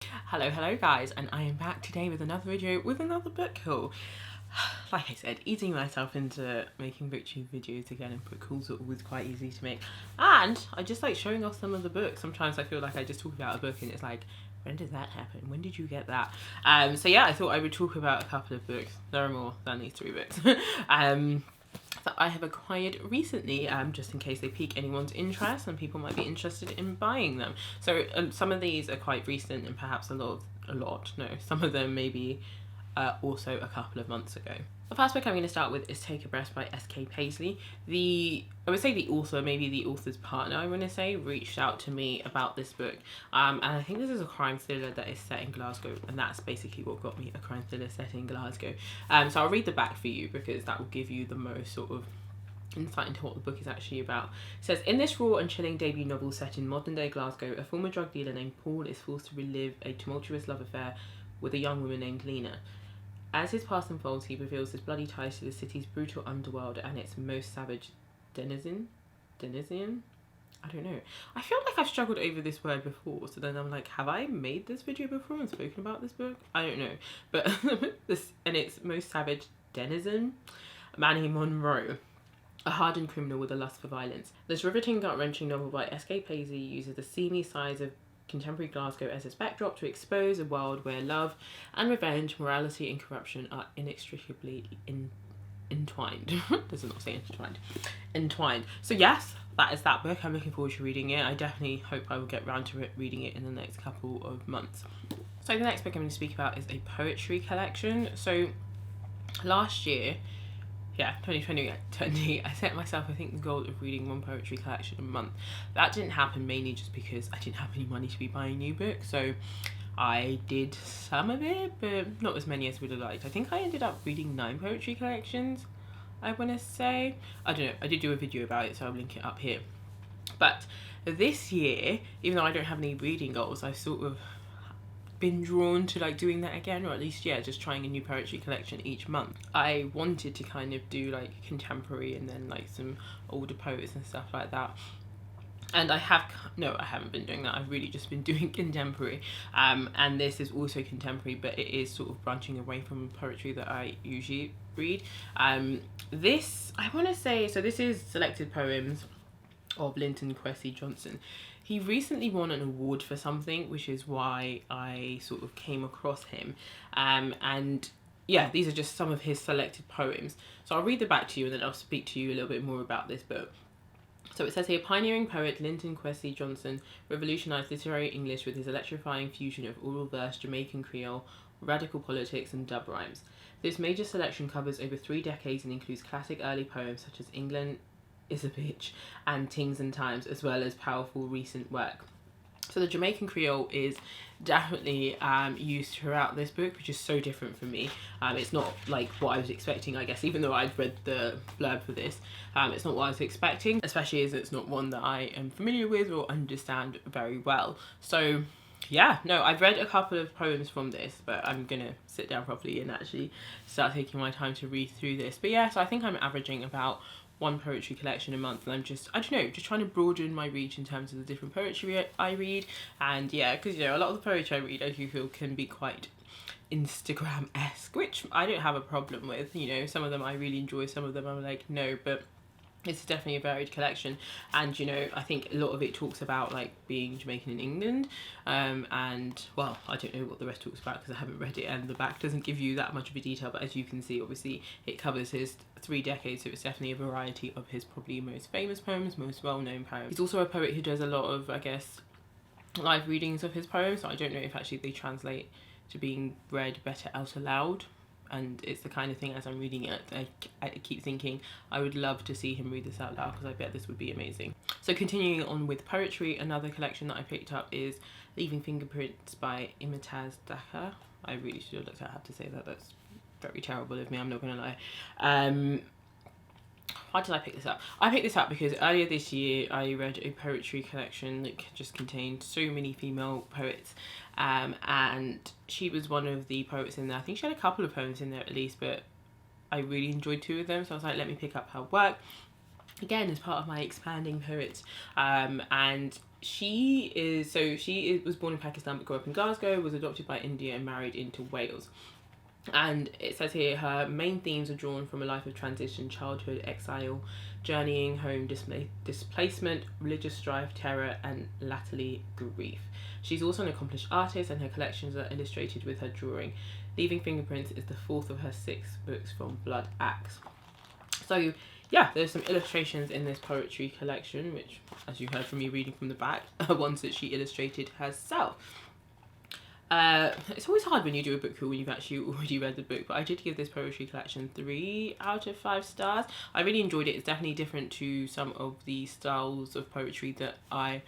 Hello guys, and I am back today with another video with another book haul. Like I said, easing myself into making booktube videos again, and book hauls are always quite easy to make. And I just like showing off some of the books. Sometimes I feel like I just talk about a book and it's like, when did that happen? When did you get that? So yeah, I thought I would talk about a couple of books. There are more than these 3 books. That I have acquired recently, just in case they pique anyone's interest and people might be interested in buying them. So some of these are quite recent, and perhaps some of them maybe also a couple of months ago. The first book I'm going to start with is Take a Breath by S.K. Paisley. I would say the author, maybe the author's partner, I want to say, reached out to me about this book. And I think this is a crime thriller that is set in Glasgow, and that's basically what got me a crime thriller set in Glasgow. So I'll read the back for you because that will give you the most sort of insight into what the book is actually about. It says, in this raw and chilling debut novel set in modern day Glasgow, a former drug dealer named Paul is forced to relive a tumultuous love affair with a young woman named Lena. As his past unfolds, he reveals his bloody ties to the city's brutal underworld and its most savage denizen? I don't know. I feel like I've struggled over this word before, so then I'm like, have I made this video before and spoken about this book? I don't know. But and its most savage denizen, Manny Monroe, a hardened criminal with a lust for violence. This riveting, gut-wrenching novel by S.K. Paisley uses the seamy sides of contemporary Glasgow as its backdrop to expose a world where love and revenge, morality and corruption are inextricably entwined. Does it not say intertwined? Entwined. So yes, that is that book. I'm looking forward to reading it. I definitely hope I will get round to reading it in the next couple of months. So the next book I'm going to speak about is a poetry collection. So last year, 2020, I set myself, I think, the goal of reading 1 poetry collection a month. That didn't happen mainly just because I didn't have any money to be buying new books, so I did some of it, but not as many as I would have liked. I think I ended up reading 9 poetry collections, I want to say. I don't know, I did do a video about it, so I'll link it up here. But this year, even though I don't have any reading goals, I've sort of been drawn to like doing that again, or at least just trying a new poetry collection each month. I wanted to kind of do like contemporary and then like some older poets and stuff like that, and I haven't been doing that. I've really just been doing contemporary, and this is also contemporary, but it is sort of branching away from poetry that I usually read. This, I want to say, so this is selected poems of Linton Kwesi Johnson. He recently won an award for something, which is why I sort of came across him. And yeah, these are just some of his selected poems. So I'll read them back to you and then I'll speak to you a little bit more about this book. So it says here, pioneering poet Linton Kwesi Johnson revolutionised literary English with his electrifying fusion of oral verse, Jamaican Creole, radical politics and dub rhymes. This major selection covers over 3 decades and includes classic early poems such as England is a Bitch and Tings and Times, as well as powerful recent work. So the Jamaican Creole is definitely used throughout this book, which is so different from me. It's not like what I was expecting, I guess, even though I'd read the blurb for this. It's not what I was expecting, especially as it's not one that I am familiar with or understand very well. So yeah, no, I've read a couple of poems from this, but I'm gonna sit down properly and actually start taking my time to read through this. But yeah, so I think I'm averaging about 1 poetry collection a month, and I'm just trying to broaden my reach in terms of the different poetry I read. And yeah, because a lot of the poetry I read I do feel can be quite Instagram-esque, which I don't have a problem with. Some of them I really enjoy, some of them I'm like, no, but it's definitely a varied collection. And I think a lot of it talks about like being Jamaican in England, and well, I don't know what the rest talks about because I haven't read it, and the back doesn't give you that much of a detail, but as you can see, obviously it covers his 3 decades, so it's definitely a variety of his probably most famous poems, most well-known poems. He's also a poet who does a lot of, I guess, live readings of his poems, so I don't know if actually they translate to being read better out aloud. And it's the kind of thing, as I'm reading it, I keep thinking I would love to see him read this out loud, because I bet this would be amazing. So continuing on with poetry, another collection that I picked up is Leaving Fingerprints by Imtiaz Dharker. I really should have had to say that. That's very terrible of me, I'm not going to lie. Why did I pick this up? I picked this up because earlier this year I read a poetry collection that just contained so many female poets, and she was one of the poets in there. I think she had a couple of poems in there at least, but I really enjoyed 2 of them, so I was like, let me pick up her work again as part of my expanding poets. And was born in Pakistan but grew up in Glasgow, was adopted by India and married into Wales. And it says here her main themes are drawn from a life of transition, childhood, exile, journeying home, displacement, religious strife, terror, and latterly grief. She's also an accomplished artist, and her collections are illustrated with her drawing. Leaving Fingerprints is the fourth of her 6 books from Blood Axe. So yeah, there's some illustrations in this poetry collection, which, as you heard from me reading from the back, are ones that she illustrated herself. It's always hard when you do a book haul when you've actually already read the book, but I did give this poetry collection 3 out of 5 stars. I really enjoyed it. It's definitely different to some of the styles of poetry that I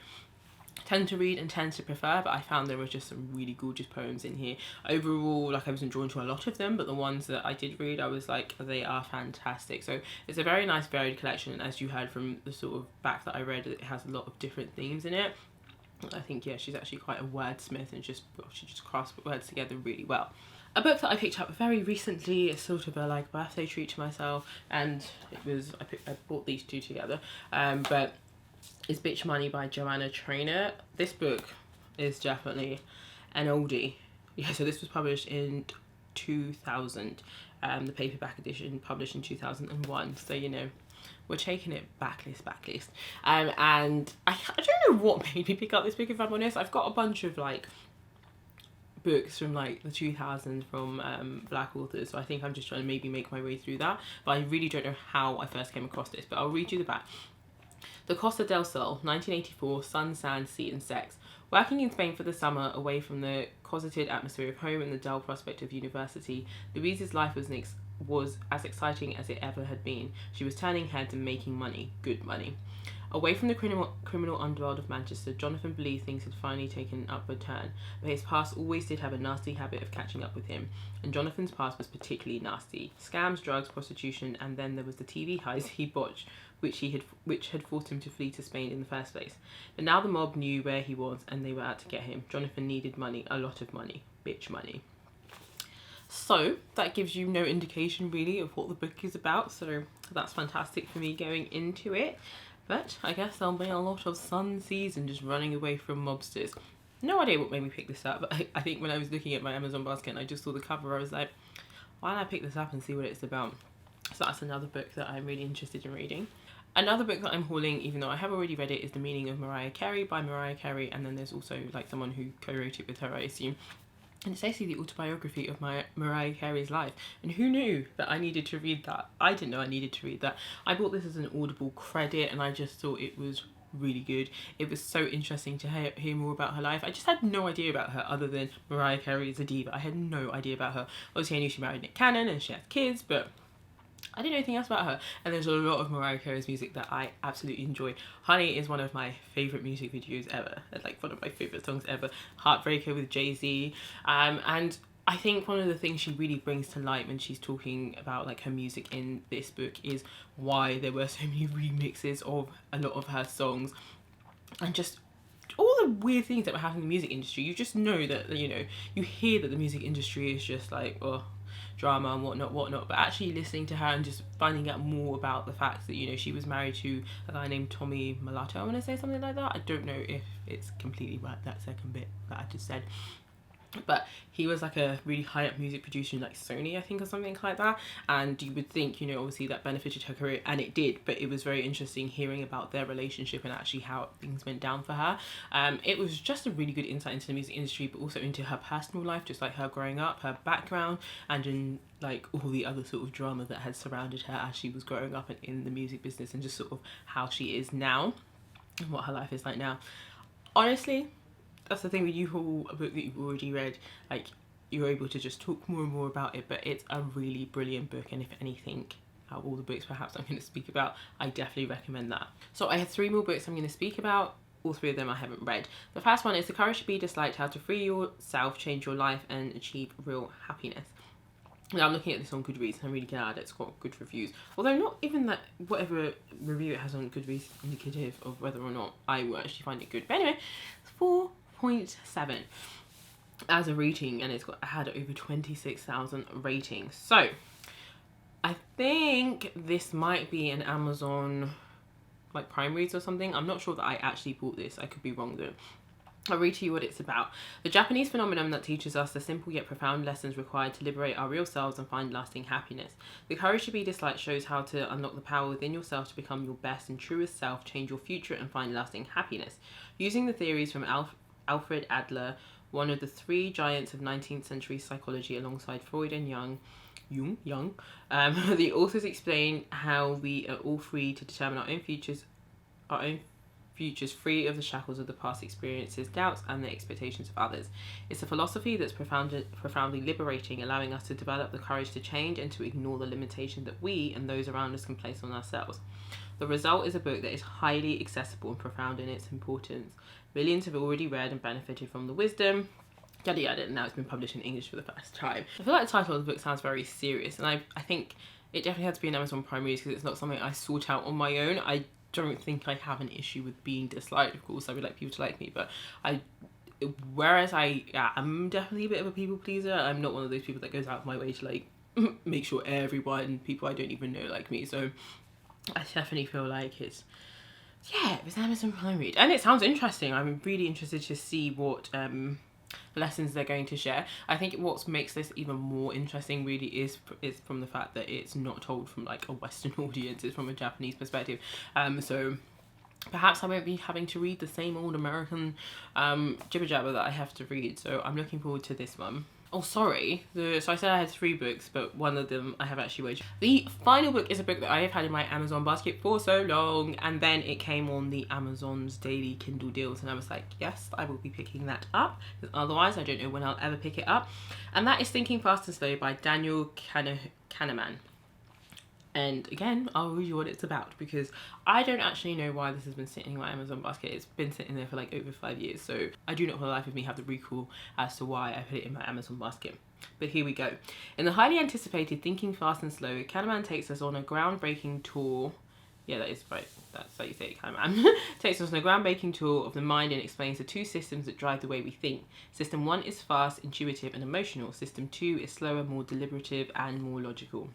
tend to read and tend to prefer, but I found there were just some really gorgeous poems in here. Overall, like, I wasn't drawn to a lot of them, but the ones that I did read, I was like, they are fantastic. So it's a very nice varied collection, and as you heard from the sort of back that I read, it has a lot of different themes in it. I think, yeah, she's actually quite a wordsmith, and she just crafts words together really well. A book that I picked up very recently is sort of a like birthday treat to myself, and I bought these two together, but it's Bitch Money by Joanna Traynor. This book is definitely an oldie. Yeah, so this was published in 2000, the paperback edition published in 2001, so you know, we're taking it backlist. And I don't know what made me pick up this book, if I'm honest. I've got a bunch of like books from like the 2000s from black authors, so I think I'm just trying to maybe make my way through that, but I really don't know how I first came across this, but I'll read you the back. The Costa del Sol, 1984, sun, sand, sea and sex. Working in Spain for the summer, away from the cosseted atmosphere of home and the dull prospect of university, Louise's life was as exciting as it ever had been. She was turning heads and making money, good money. Away from the criminal underworld of Manchester, Jonathan believed things had finally taken an upward turn, but his past always did have a nasty habit of catching up with him, and Jonathan's past was particularly nasty. Scams, drugs, prostitution, and then there was the TV heist he botched, which had forced him to flee to Spain in the first place. But now the mob knew where he was, and they were out to get him. Jonathan needed money, a lot of money, bitch money. So that gives you no indication really of what the book is about, so that's fantastic for me going into it. But I guess there'll be a lot of sun, seas and just running away from mobsters. No idea what made me pick this up, but I think when I was looking at my Amazon basket and I just saw the cover, I was like, why don't I pick this up and see what it's about? So that's another book that I'm really interested in reading. Another book that I'm hauling, even though I have already read it, is The Meaning of Mariah Carey by Mariah Carey, and then there's also like someone who co-wrote it with her, I assume. And it's actually the autobiography of Mariah Carey's life. And who knew that I needed to read that? I didn't know I needed to read that. I bought this as an Audible credit, and I just thought it was really good. It was so interesting to hear more about her life. I just had no idea about her other than Mariah Carey is a diva. I had no idea about her. Obviously I knew she married Nick Cannon and she has kids, but I didn't know anything else about her. And there's a lot of Mariah Carey's music that I absolutely enjoy. Honey is one of my favourite music videos ever. It's like one of my favourite songs ever. Heartbreaker with Jay-Z. And I think one of the things she really brings to light when she's talking about like her music in this book is why there were so many remixes of a lot of her songs. And just all the weird things that were happening in the music industry. You just know that, you know, you hear that the music industry is just like, oh, drama and whatnot, but actually listening to her and just finding out more about the fact that, you know, she was married to a guy named Tommy Mulatto, I want to say something like that. I don't know if it's completely right, that second bit that I just said, but he was like a really high up music producer in like Sony, I think, or something like that, and you would think, you know, obviously that benefited her career, and it did, but it was very interesting hearing about their relationship and actually how things went down for her. It was just a really good insight into the music industry, but also into her personal life, just like her growing up, her background, and in like all the other sort of drama that had surrounded her as she was growing up and in the music business, and just sort of how she is now and what her life is like now. Honestly, that's the thing with you haul a book that you've already read, like you're able to just talk more and more about it, but it's a really brilliant book, and if anything, out of all the books perhaps I'm going to speak about, I definitely recommend that. So I have 3 more books I'm going to speak about. All 3 of them I haven't read. The first one is The Courage to Be Disliked, How to Free Yourself, Change Your Life and Achieve Real Happiness. Now I'm looking at this on Goodreads and I'm really glad it's got good reviews. Although not even that whatever review it has on Goodreads indicative of whether or not I will actually find it good. But anyway, it's 4.7 as a rating, and it's had over 26,000 ratings. So I think this might be an Amazon like prime reads or something. I'm not sure that I actually bought this. I could be wrong though. I'll read to you what it's about. The Japanese phenomenon that teaches us the simple yet profound lessons required to liberate our real selves and find lasting happiness. The Courage to Be Disliked shows how to unlock the power within yourself to become your best and truest self, change your future, and find lasting happiness. Using the theories from Alfred Adler, one of the three giants of 19th century psychology alongside Freud and Jung, the authors explain how we are all free to determine our own futures free of the shackles of the past experiences, doubts, and the expectations of others. It's a philosophy that's profoundly liberating, allowing us to develop the courage to change and to ignore the limitation that we and those around us can place on ourselves. The result is a book that is highly accessible and profound in its importance. Millions have already read and benefited from the wisdom, yada yada, and now it's been published in English for the first time. I feel like the title of the book sounds very serious, and I think it definitely had to be an Amazon Prime Reads because it's not something I sought out on my own. I don't think I have an issue with being disliked. Of course, I would like people to like me, but whereas I am definitely a bit of a people pleaser, I'm not one of those people that goes out of my way to like make sure people I don't even know like me. So I definitely feel like it's an Amazon Prime Read, and it sounds interesting. I'm really interested to see what lessons they're going to share. I think what makes this even more interesting really is from the fact that it's not told from like a Western audience, it's from a Japanese perspective. So perhaps I won't be having to read the same old American jibber jabber that I have to read. So I'm looking forward to this one. Oh, sorry. So I said I had 3 books, but one of them I have actually watched. The final book is a book that I have had in my Amazon basket for so long, and then it came on the Amazon's daily Kindle deals, and I was like, yes, I will be picking that up, because otherwise I don't know when I'll ever pick it up. And that is Thinking Fast and Slow by Daniel Kahneman. And again, I'll read you what it's about, because I don't actually know why this has been sitting in my Amazon basket. It's been sitting there for like over 5 years, so I do not for the life of me have the recall as to why I put it in my Amazon basket. But here we go. In the highly anticipated Thinking Fast and Slow, Kahneman takes us on a groundbreaking tour. Yeah, that is right. That's how you say it, Kahneman. Takes us on a groundbreaking tour of the mind and explains the 2 systems that drive the way we think. System 1 is fast, intuitive, and emotional. System 2 is slower, more deliberative, and more logical.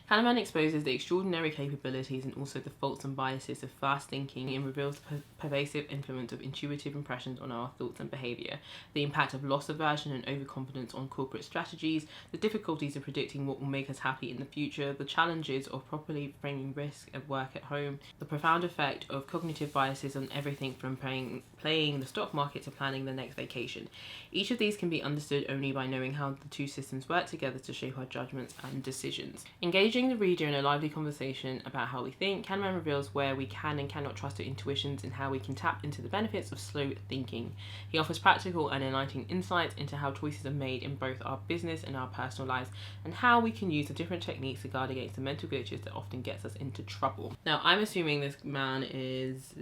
Kahneman exposes the extraordinary capabilities and also the faults and biases of fast thinking and reveals the pervasive influence of intuitive impressions on our thoughts and behaviour, the impact of loss aversion and overconfidence on corporate strategies, the difficulties of predicting what will make us happy in the future, the challenges of properly framing risk at work at home, the profound effect of cognitive biases on everything from playing the stock market to planning the next vacation. Each of these can be understood only by knowing how the 2 systems work together to shape our judgments and decisions. Engaging the reader in a lively conversation about how we think, Kahneman reveals where we can and cannot trust our intuitions and how we can tap into the benefits of slow thinking. He offers practical and enlightening insights into how choices are made in both our business and our personal lives, and how we can use the different techniques to guard against the mental glitches that often gets us into trouble. Now, I'm assuming this man is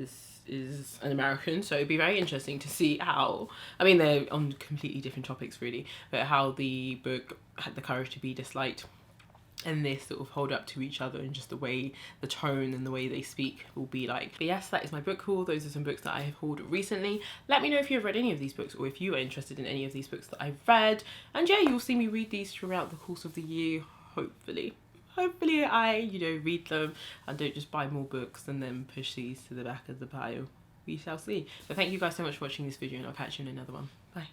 an American, so it'd be very interesting to see how, I mean, they're on completely different topics really, but how the book Had the Courage to Be Disliked and this sort of hold up to each other, and just the way, the tone and the way they speak will be like. But yes, that is my book haul. Those are some books that I have hauled recently. Let me know if you have read any of these books, or if you are interested in any of these books that I've read. And yeah, you'll see me read these throughout the course of the year, hopefully. Hopefully I, read them and don't just buy more books and then push these to the back of the pile. We shall see. But thank you guys so much for watching this video, and I'll catch you in another one. Bye.